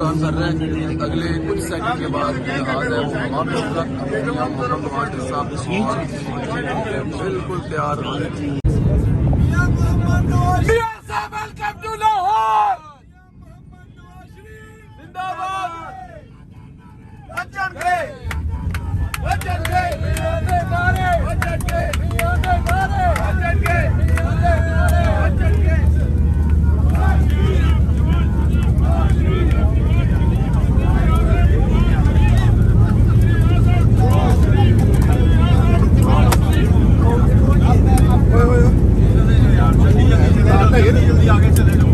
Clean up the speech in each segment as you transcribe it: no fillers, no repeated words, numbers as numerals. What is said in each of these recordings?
कर रहे हैं। अगले कुछ सेकंड के बाद जहाज है वो हमाम होगा। बिल्कुल तैयार हो गए। जल्दी आगे चले जाओ,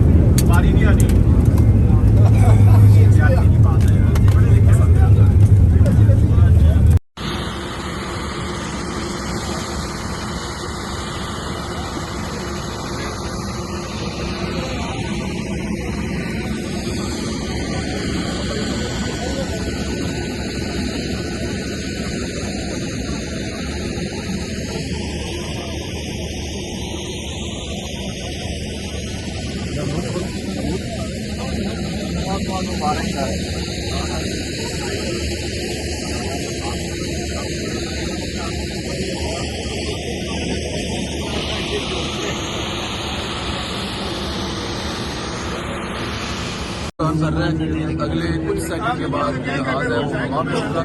बारी नहीं आनी। कर रहे हैं। अगले कुछ सेकंड के बाद जहाज है वो हमाम होगा।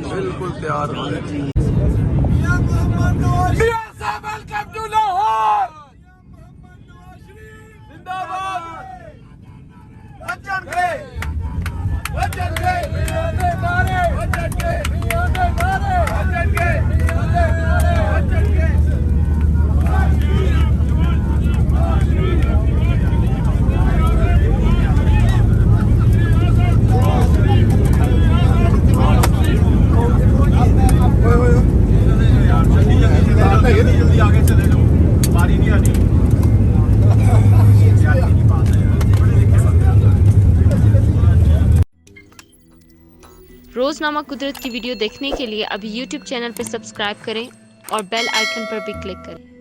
बिल्कुल तैयार हो गए। जल्दी आगे चले जाओ, बारी नहीं आनी। रोज़नामा कुदरत की वीडियो देखने के लिए अभी YouTube चैनल पर सब्सक्राइब करें और बेल आइकन पर भी क्लिक करें।